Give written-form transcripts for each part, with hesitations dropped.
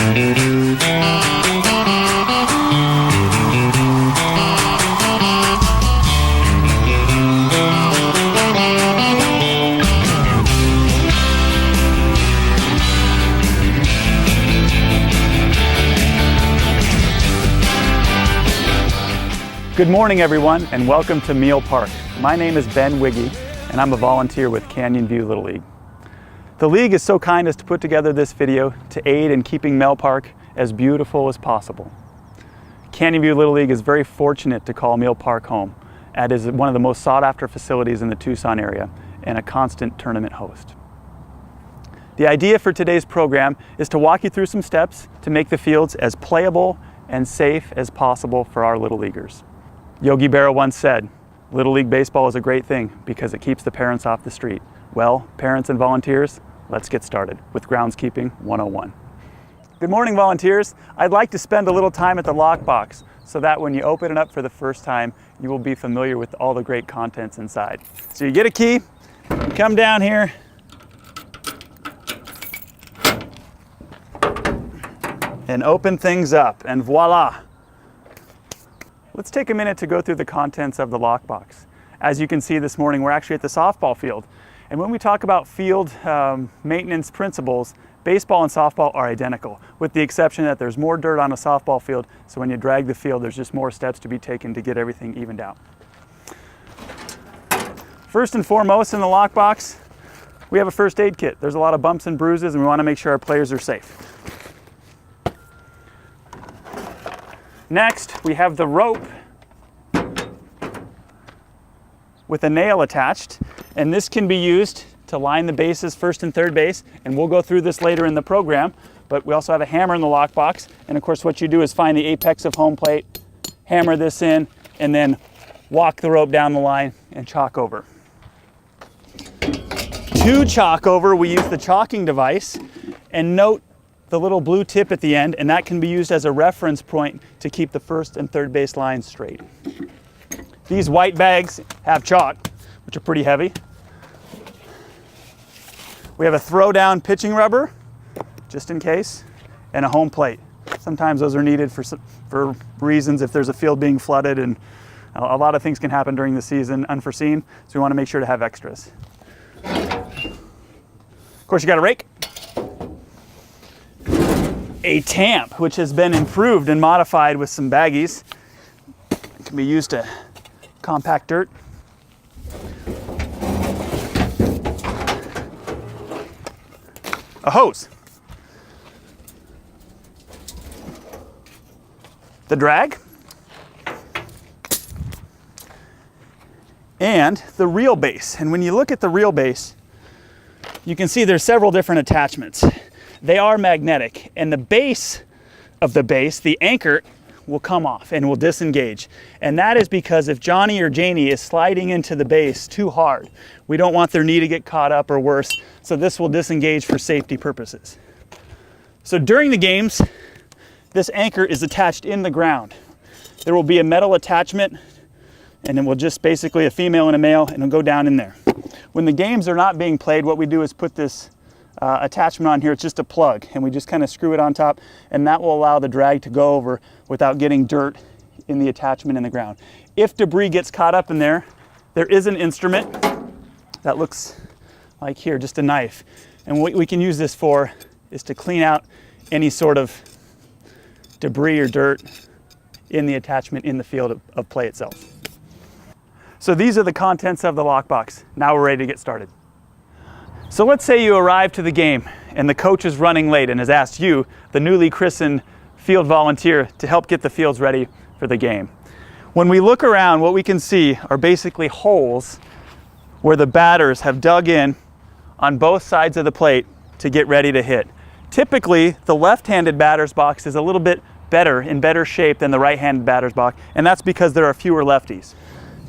Good morning, everyone, and welcome to Meal Park. My name is Ben Wiggy, and I'm a volunteer with Canyon View Little League. The league is so kind as to put together this video to aid in keeping Meal Park as beautiful as possible. Canyon View Little League is very fortunate to call Meal Park home, as it is one of the most sought-after facilities in the Tucson area and a constant tournament host. The idea for today's program is to walk you through some steps to make the fields as playable and safe as possible for our Little Leaguers. Yogi Berra once said, "Little League baseball is a great thing because it keeps the parents off the street." Well, parents and volunteers, let's get started with Groundskeeping 101. Good morning, volunteers. I'd like to spend a little time at the lockbox so that when you open it up for the first time, you will be familiar with all the great contents inside. So you get a key, you come down here, and open things up, and voila. Let's take a minute to go through the contents of the lockbox. As you can see this morning, we're actually at the softball field. And when we talk about field maintenance principles, baseball and softball are identical, with the exception that there's more dirt on a softball field, so when you drag the field, there's just more steps to be taken to get everything evened out. First and foremost in the lockbox, we have a first aid kit. There's a lot of bumps and bruises, and we want to make sure our players are safe. Next, we have the rope with a nail attached, and this can be used to line the bases, first and third base, and we'll go through this later in the program, but we also have a hammer in the lockbox, and of course what you do is find the apex of home plate, hammer this in, and then walk the rope down the line and chalk over. To chalk over, we use the chalking device, and note the little blue tip at the end, and that can be used as a reference point to keep the first and third base lines straight. These white bags have chalk, which are pretty heavy. We have a throw-down pitching rubber, just in case, and a home plate. Sometimes those are needed for reasons if there's a field being flooded, and a lot of things can happen during the season, unforeseen, so we want to make sure to have extras. Of course, you got a rake. A tamp, which has been improved and modified with some baggies. It can be used to compact dirt. A hose. The drag. And the reel base. And when you look at the reel base, you can see there's several different attachments. They are magnetic, and the base of the base, the anchor, will come off and will disengage. And that is because if Johnny or Janie is sliding into the base too hard, we don't want their knee to get caught up or worse, so this will disengage for safety purposes. So during the games, this anchor is attached in the ground. There will be a metal attachment, and it will just basically a female and a male, and it'll go down in there. When the games are not being played, what we do is put this attachment on here. It's just a plug, and we just kind of screw it on top, and that will allow the drag to go over without getting dirt in the attachment in the ground. If debris gets caught up in there, there is an instrument that looks like here, just a knife, and what we can use this for is to clean out any sort of debris or dirt in the attachment in the field of play itself. So these are the contents of the lockbox. Now we're ready to get started. So let's say you arrive to the game and the coach is running late and has asked you, the newly christened field volunteer, to help get the fields ready for the game. When we look around, what we can see are basically holes where the batters have dug in on both sides of the plate to get ready to hit. Typically, the left-handed batter's box is a little bit in better shape than the right-handed batter's box, and that's because there are fewer lefties.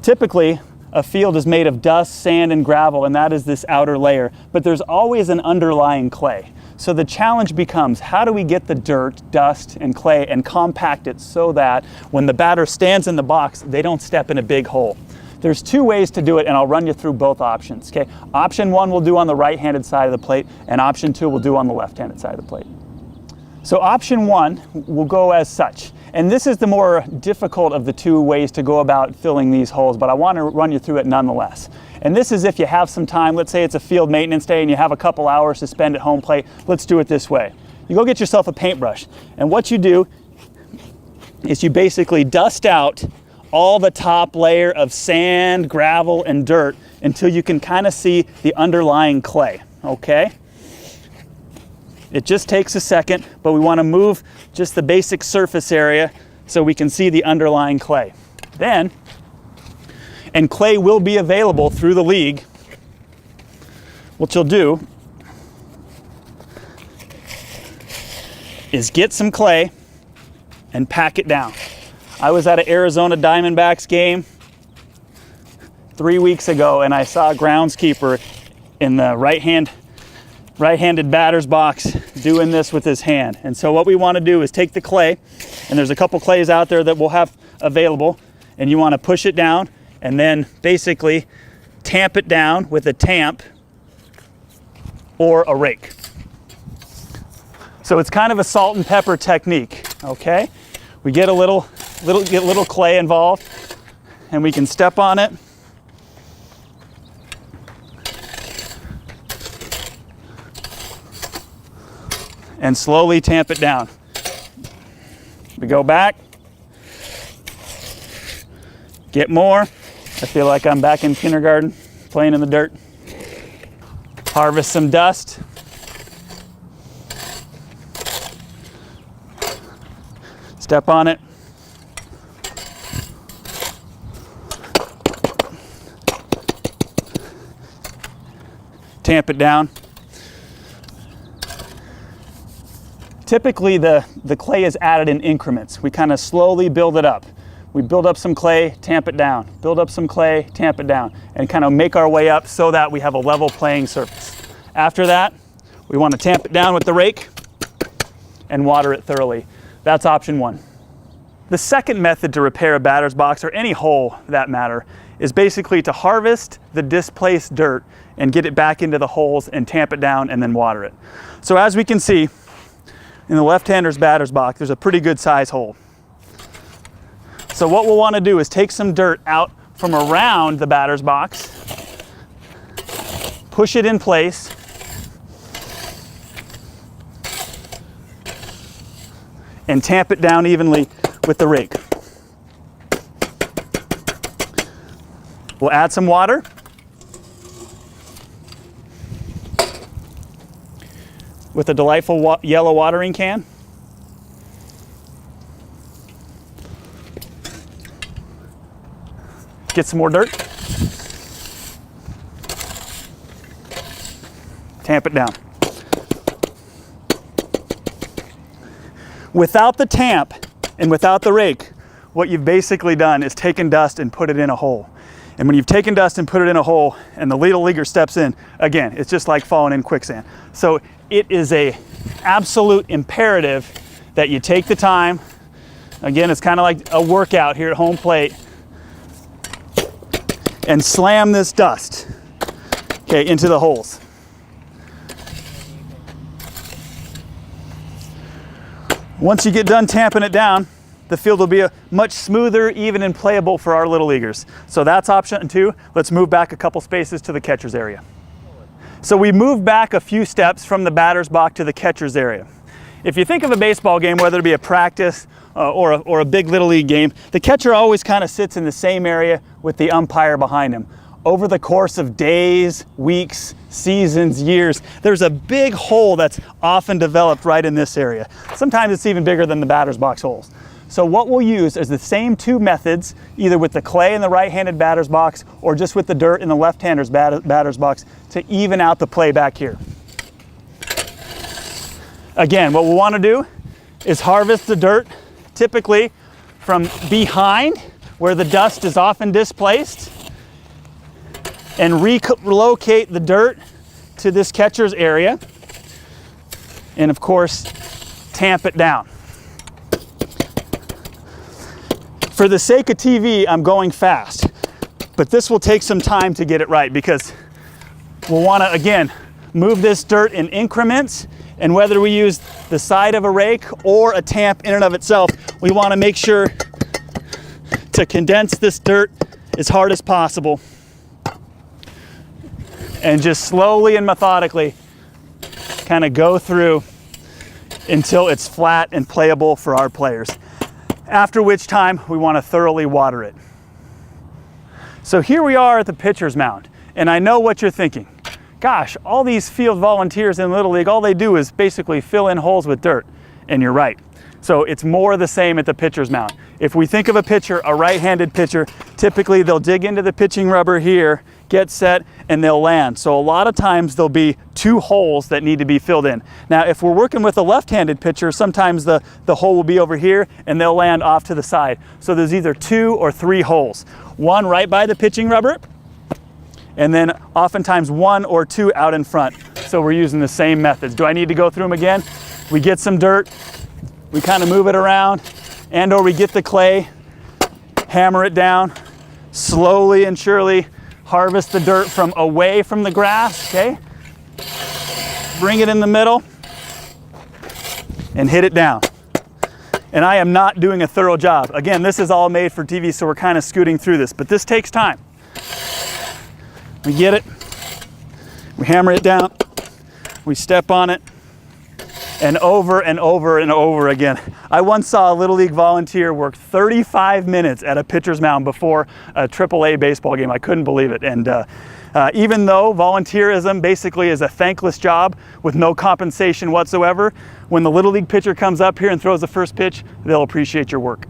Typically, a field is made of dust, sand, and gravel, and that is this outer layer, but there's always an underlying clay. So the challenge becomes, how do we get the dirt, dust, and clay and compact it so that when the batter stands in the box, they don't step in a big hole? There's two ways to do it, and I'll run you through both options, okay? Option one we'll do on the right-handed side of the plate, and option two we'll do on the left-handed side of the plate. So option one will go as such. And this is the more difficult of the two ways to go about filling these holes, but I want to run you through it nonetheless. And this is if you have some time. Let's say it's a field maintenance day and you have a couple hours to spend at home plate. Let's do it this way. You go get yourself a paintbrush, and what you do is you basically dust out all the top layer of sand, gravel, and dirt until you can kind of see the underlying clay, okay? It just takes a second, but we want to move just the basic surface area so we can see the underlying clay. Then, and clay will be available through the league, what you'll do is get some clay and pack it down. I was at an Arizona Diamondbacks game 3 weeks ago, and I saw a groundskeeper in the right-handed batter's box doing this with his hand. And so what we want to do is take the clay, and there's a couple clays out there that we'll have available, and you want to push it down and then basically tamp it down with a tamp or a rake. So it's kind of a salt and pepper technique, okay? We get a little clay involved, and we can step on it. And slowly tamp it down. We go back, get more. I feel like I'm back in kindergarten playing in the dirt. Harvest some dust. Step on it. Tamp it down. Typically the clay is added in increments. We kind of slowly build it up. We build up some clay, tamp it down. Build up some clay, tamp it down, and kind of make our way up so that we have a level playing surface. After that, we want to tamp it down with the rake and water it thoroughly. That's option one. The second method to repair a batter's box, or any hole for that matter, is basically to harvest the displaced dirt and get it back into the holes and tamp it down and then water it. So as we can see, in the left-hander's batter's box, there's a pretty good size hole. So what we'll want to do is take some dirt out from around the batter's box, push it in place, and tamp it down evenly with the rake. We'll add some water. With a delightful yellow watering can. Get some more dirt. Tamp it down. Without the tamp and without the rake, what you've basically done is taken dust and put it in a hole. And when you've taken dust and put it in a hole and the little leaguer steps in, again, it's just like falling in quicksand. So it is a absolute imperative that you take the time. Again, it's kind of like a workout here at home plate, and slam this dust, okay, into the holes. Once you get done tamping it down, the field will be a much smoother, even and playable for our little leaguers. So that's option two. Let's move back a couple spaces to the catcher's area. So we move back a few steps from the batter's box to the catcher's area. If you think of a baseball game, whether it be a practice or a big little league game, the catcher always kind of sits in the same area with the umpire behind him. Over the course of days, weeks, seasons, years, there's a big hole that's often developed right in this area. Sometimes it's even bigger than the batter's box holes. So what we'll use is the same two methods, either with the clay in the right-handed batter's box or just with the dirt in the left-hander's batter's box, to even out the play back here. Again, what we'll want to do is harvest the dirt, typically from behind, where the dust is often displaced, and relocate the dirt to this catcher's area, and of course, tamp it down. For the sake of TV, I'm going fast, but this will take some time to get it right, because we'll want to, again, move this dirt in increments And whether we use the side of a rake or a tamp in and of itself, we want to make sure to condense this dirt as hard as possible. And just slowly and methodically kind of go through until it's flat and playable for our players. After which time we want to thoroughly water it. So here we are at the pitcher's mound, and I know what you're thinking. Gosh, all these field volunteers in Little League, all they do is basically fill in holes with dirt. And you're right. So it's more the same at the pitcher's mound. If we think of a pitcher, a right-handed pitcher, typically they'll dig into the pitching rubber here, get set, and they'll land. So a lot of times there'll be 2 holes that need to be filled in. Now, if we're working with a left-handed pitcher, sometimes the hole will be over here and they'll land off to the side. So there's either 2 or 3 holes. One right by the pitching rubber, and then oftentimes 1 or 2 out in front. So we're using the same methods. Do I need to go through them again? We get some dirt, we kind of move it around, and or we get the clay, hammer it down, slowly and surely harvest the dirt from away from the grass, okay? Bring it in the middle and hit it down. And I am not doing a thorough job. Again, this is all made for TV, so we're kind of scooting through this, but this takes time. We get it, we hammer it down, we step on it, and over and over and over again. I once saw a Little League volunteer work 35 minutes at a pitcher's mound before a AAA baseball game. I couldn't believe it. And even though volunteerism basically is a thankless job with no compensation whatsoever, when the Little League pitcher comes up here and throws the first pitch, they'll appreciate your work.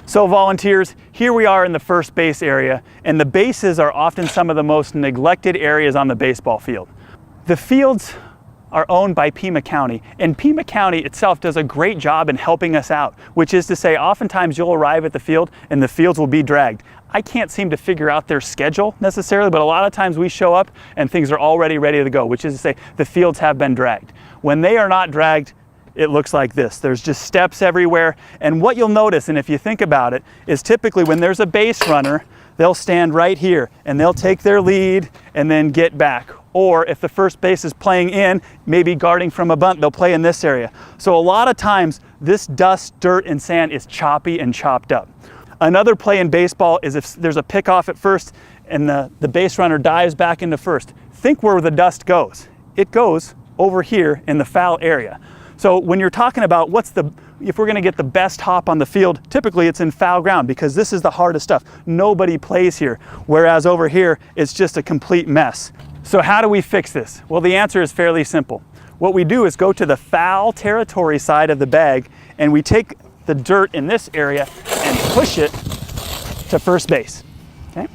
So volunteers, here we are in the first base area, and the bases are often some of the most neglected areas on the baseball field. The fields are owned by Pima County, and Pima County itself does a great job in helping us out, which is to say oftentimes you'll arrive at the field and the fields will be dragged. I can't seem to figure out their schedule necessarily, but a lot of times we show up and things are already ready to go, which is to say the fields have been dragged. When they are not dragged, it looks like this. There's just steps everywhere. And what you'll notice, and if you think about it, is typically when there's a base runner, they'll stand right here and they'll take their lead and then get back. Or if the first base is playing in, maybe guarding from a bunt, they'll play in this area. So a lot of times this dust, dirt, and sand is choppy and chopped up. Another play in baseball is if there's a pickoff at first and the base runner dives back into first. Think where the dust goes. It goes over here in the foul area. So when you're talking about if we're going to get the best hop on the field, typically it's in foul ground because this is the hardest stuff. Nobody plays here, whereas over here it's just a complete mess. So how do we fix this? Well, the answer is fairly simple. What we do is go to the foul territory side of the bag and we take the dirt in this area and push it to first base. Okay?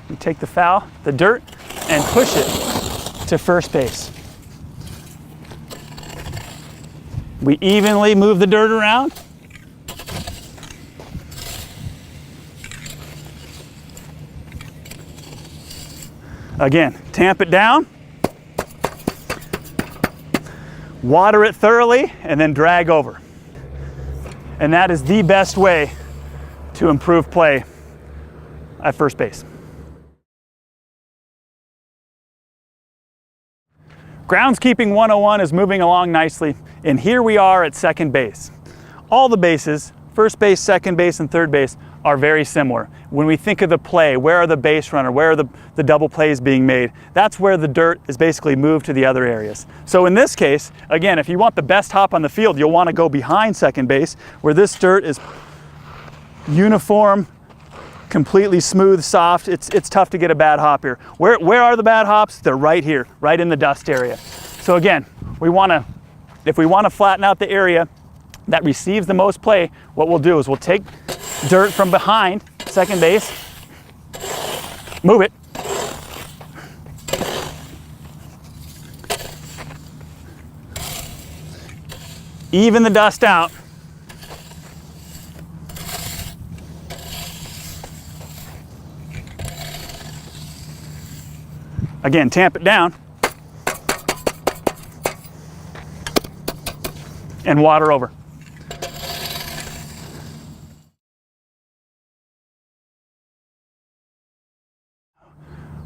We take the dirt, and push it to first base. We evenly move the dirt around. Again, tamp it down, water it thoroughly, and then drag over. And that is the best way to improve play at first base. Groundskeeping 101 is moving along nicely, and here we are at second base. All the bases, first base, second base, and third base, are very similar. When we think of the play, where are the base runner, where are the double plays being made, that's where the dirt is basically moved to the other areas. So in this case, again, if you want the best hop on the field, you'll want to go behind second base, where this dirt is uniform, completely smooth, soft. It's tough to get a bad hop here. Where are the bad hops? They're right here, right in the dust area. So again, if we want to flatten out the area that receives the most play, what we'll do is we'll take dirt from behind second base, move it, even the dust out, again, tamp it down, and water over.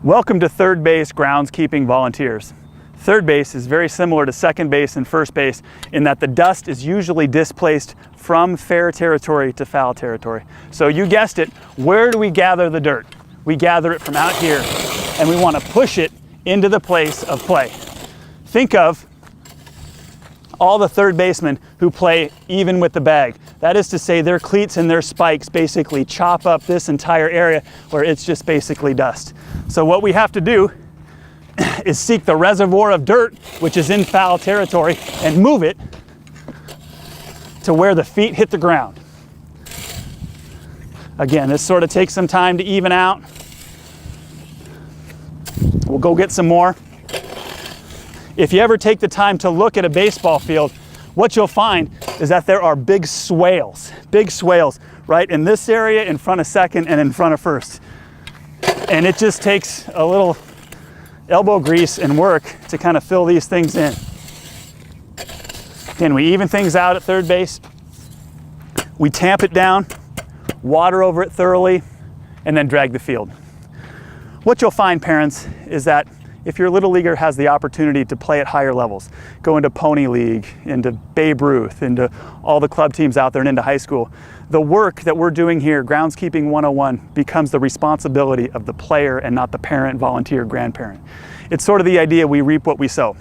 Welcome to third base groundskeeping volunteers. Third base is very similar to second base and first base in that the dust is usually displaced from fair territory to foul territory. So you guessed it, where do we gather the dirt? We gather it from out here, and we want to push it into the place of play. Think of all the third basemen who play even with the bag. That is to say, their cleats and their spikes basically chop up this entire area where it's just basically dust. So what we have to do is seek the reservoir of dirt, which is in foul territory, and move it to where the feet hit the ground. Again, this sort of takes some time to even out. We'll go get some more. If you ever take the time to look at a baseball field, what you'll find is that there are big swales right in this area, in front of second and in front of first. And it just takes a little elbow grease and work to kind of fill these things in. Again, we even things out at third base. We tamp it down, water over it thoroughly, and then drag the field. What you'll find, parents, is that if your little leaguer has the opportunity to play at higher levels, go into Pony League, into Babe Ruth, into all the club teams out there and into high school, the work that we're doing here, Groundskeeping 101, becomes the responsibility of the player and not the parent, volunteer, grandparent. It's sort of the idea we reap what we sow.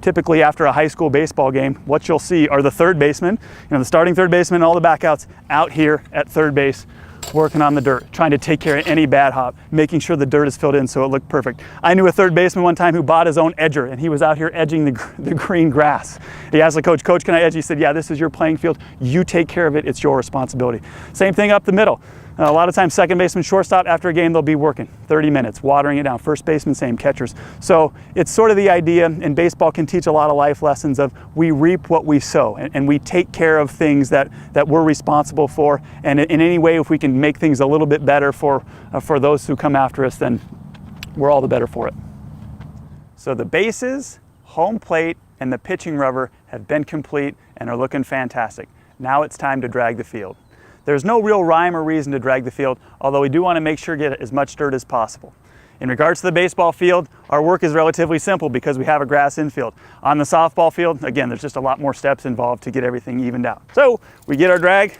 Typically after a high school baseball game, what you'll see are the third baseman, the starting third baseman and all the backouts out here at third base, working on the dirt, trying to take care of any bad hop, making sure the dirt is filled in so it looked perfect. I knew a third baseman one time who bought his own edger, and he was out here edging the green grass. He asked the coach, "Coach, can I edge?" He said, "Yeah, this is your playing field. You take care of it. It's your responsibility." Same thing up the middle. A lot of times, second baseman, shortstop, after a game, they'll be working 30 minutes, watering it down. First baseman, same, catchers. So it's sort of the idea, and baseball can teach a lot of life lessons of we reap what we sow, and we take care of things that we're responsible for. And in any way, if we can make things a little bit better for those who come after us, then we're all the better for it. So the bases, home plate, and the pitching rubber have been complete and are looking fantastic. Now it's time to drag the field. There's no real rhyme or reason to drag the field, although we do want to make sure to get as much dirt as possible. In regards to the baseball field, our work is relatively simple because we have a grass infield. On the softball field, again, there's just a lot more steps involved to get everything evened out. So we get our drag.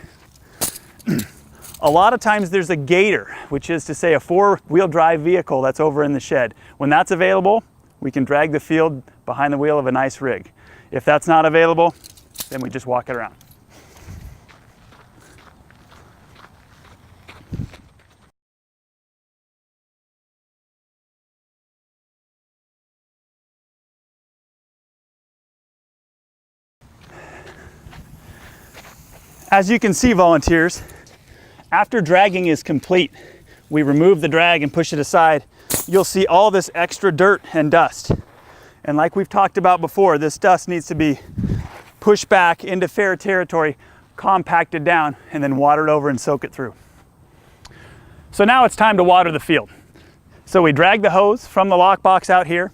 A lot of times there's a gator, which is to say a four-wheel drive vehicle that's over in the shed. When that's available, we can drag the field behind the wheel of a nice rig. If that's not available, then we just walk it around. As you can see, volunteers, after dragging is complete, we remove the drag and push it aside. You'll see all this extra dirt and dust. And like we've talked about before, this dust needs to be pushed back into fair territory, compacted down, and then watered over and soak it through. So now it's time to water the field. So we drag the hose from the lockbox out here,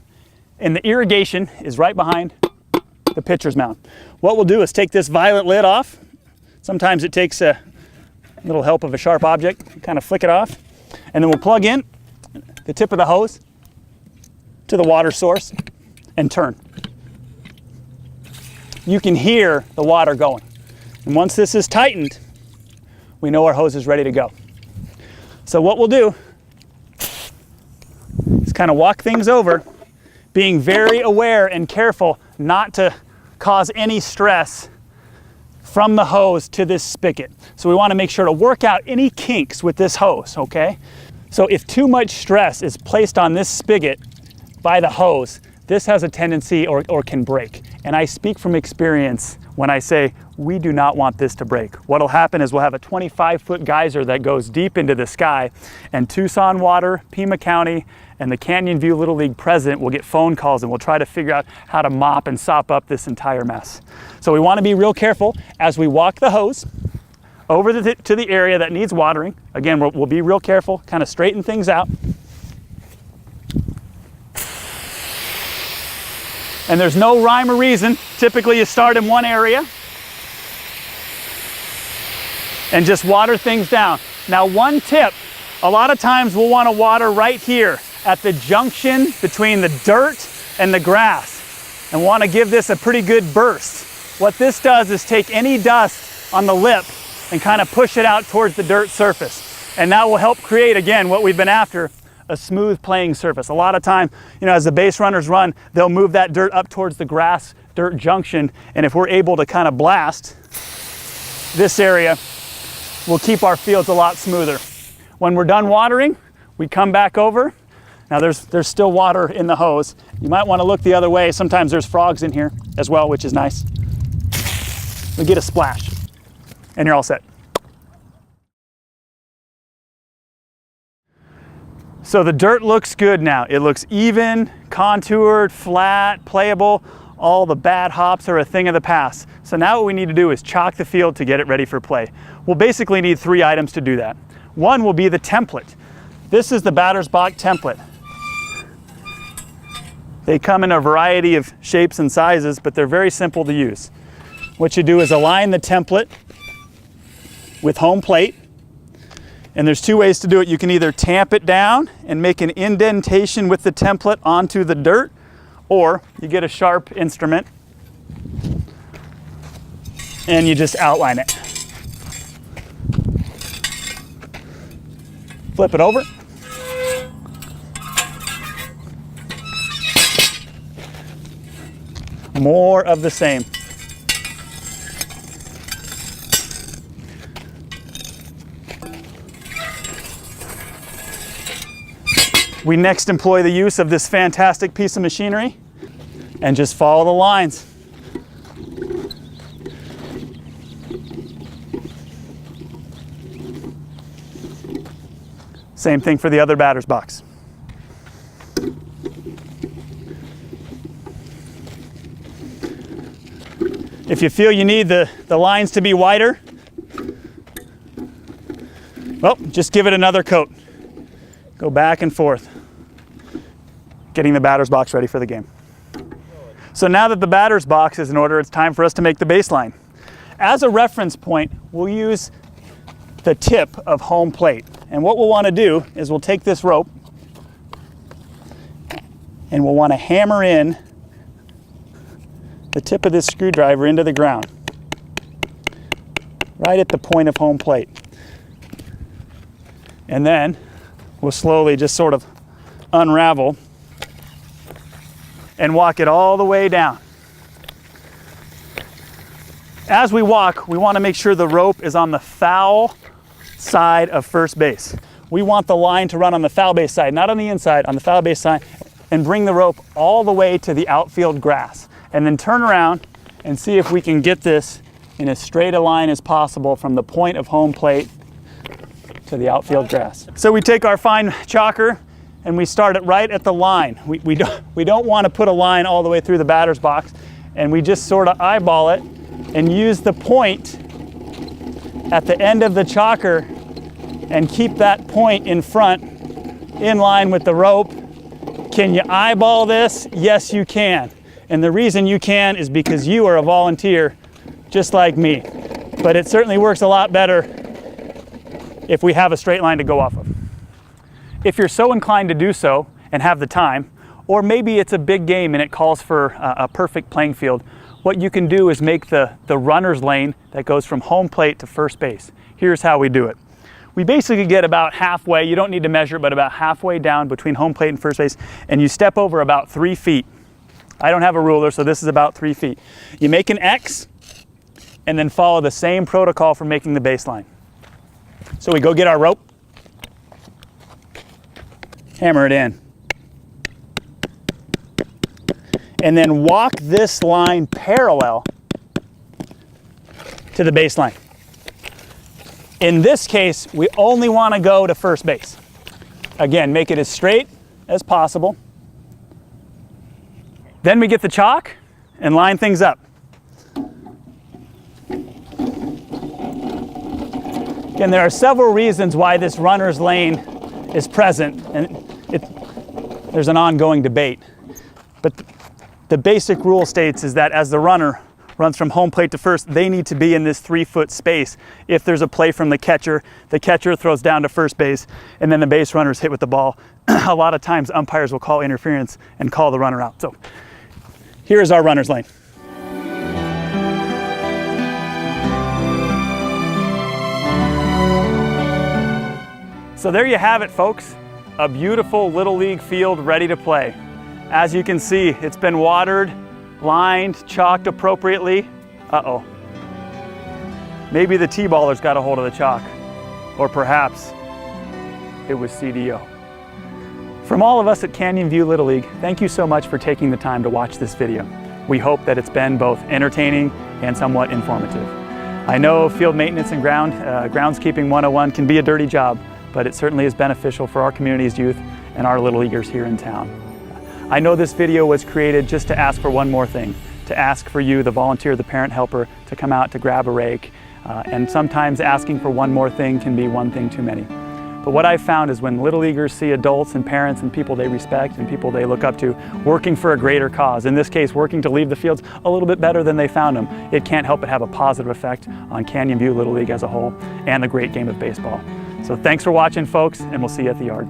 and the irrigation is right behind the pitcher's mound. What we'll do is take this violet lid off. Sometimes it takes a little help of a sharp object, kind of flick it off, and then we'll plug in the tip of the hose to the water source and turn. You can hear the water going. And once this is tightened, we know our hose is ready to go. So what we'll do is kind of walk things over, being very aware and careful not to cause any stress from the hose to this spigot. So we want to make sure to work out any kinks with this hose, okay? So if too much stress is placed on this spigot by the hose, this has a tendency or can break. And I speak from experience when I say we do not want this to break. What'll happen is we'll have a 25-foot geyser that goes deep into the sky, and Tucson Water, Pima County, and the Canyon View Little League president will get phone calls, and we'll try to figure out how to mop and sop up this entire mess. So we want to be real careful as we walk the hose over to the area that needs watering. Again, we'll be real careful, kind of straighten things out. And there's no rhyme or reason. Typically you start in one area and just water things down. Now, one tip, a lot of times we'll want to water right here at the junction between the dirt and the grass and want to give this a pretty good burst. What this does is take any dust on the lip and kind of push it out towards the dirt surface. And that will help create, again, what we've been after, a smooth playing surface. A lot of time, as the base runners run, they'll move that dirt up towards the grass dirt junction. And if we're able to kind of blast this area, we'll keep our fields a lot smoother. When we're done watering, we come back over. Now there's still water in the hose. You might want to look the other way. Sometimes there's frogs in here as well, which is nice. We get a splash and you're all set. So the dirt looks good now. It looks even, contoured, flat, playable. All the bad hops are a thing of the past. So now what we need to do is chalk the field to get it ready for play. We'll basically need 3 items to do that. One will be the template. This is the batter's box template. They come in a variety of shapes and sizes, but they're very simple to use. What you do is align the template with home plate. And there's 2 ways to do it. You can either tamp it down and make an indentation with the template onto the dirt, or you get a sharp instrument and you just outline it. Flip it over. More of the same. We next employ the use of this fantastic piece of machinery and just follow the lines. Same thing for the other batter's box. If you feel you need the lines to be wider, well, just give it another coat. Go back and forth, getting the batter's box ready for the game. So now that the batter's box is in order, it's time for us to make the baseline. As a reference point, we'll use the tip of home plate. And what we'll want to do is we'll take this rope and we'll want to hammer in the tip of this screwdriver into the ground, right at the point of home plate. And then we'll slowly just sort of unravel and walk it all the way down. As we walk, we want to make sure the rope is on the foul side of first base. We want the line to run on the foul base side, not on the inside, on the foul base side, and bring the rope all the way to the outfield grass. And then turn around and see if we can get this in as straight a line as possible from the point of home plate to the outfield grass. So we take our fine chalker and we start it right at the line. We don't want to put a line all the way through the batter's box, and we just sort of eyeball it and use the point at the end of the chalker and keep that point in front in line with the rope. Can you eyeball this? Yes, you can. And the reason you can is because you are a volunteer just like me. But it certainly works a lot better if we have a straight line to go off of. If you're so inclined to do so and have the time, or maybe it's a big game and it calls for a perfect playing field, what you can do is make the runner's lane that goes from home plate to first base. Here's how we do it. We basically get about halfway, you don't need to measure, but about halfway down between home plate and first base, and you step over about 3 feet. I don't have a ruler, so this is about 3 feet. You make an X and then follow the same protocol for making the baseline. So we go get our rope, hammer it in, and then walk this line parallel to the baseline. In this case, we only want to go to first base. Again, make it as straight as possible. Then we get the chalk and line things up. Again, there are several reasons why this runner's lane is present, and there's an ongoing debate. But the basic rule states is that as the runner, runs from home plate to first, they need to be in this 3-foot space. If there's a play from the catcher throws down to first base, and then the base runner's hit with the ball. A lot of times umpires will call interference and call the runner out. So here's our runner's lane. So there you have it, folks. A beautiful Little League field ready to play. As you can see, it's been watered, lined, chalked appropriately. Uh-oh. Maybe the T-baller's got a hold of the chalk. Or perhaps it was CDO. From all of us at Canyon View Little League, thank you so much for taking the time to watch this video. We hope that it's been both entertaining and somewhat informative. I know field maintenance and groundskeeping 101 can be a dirty job, but it certainly is beneficial for our community's youth and our Little Leaguers here in town. I know this video was created just to ask for one more thing, to ask for you, the volunteer, the parent helper, to come out to grab a rake. And sometimes asking for one more thing can be one thing too many. But what I've found is when Little Leaguers see adults and parents and people they respect and people they look up to working for a greater cause, in this case working to leave the fields a little bit better than they found them, it can't help but have a positive effect on Canyon View Little League as a whole and the great game of baseball. So thanks for watching, folks, and we'll see you at the yard.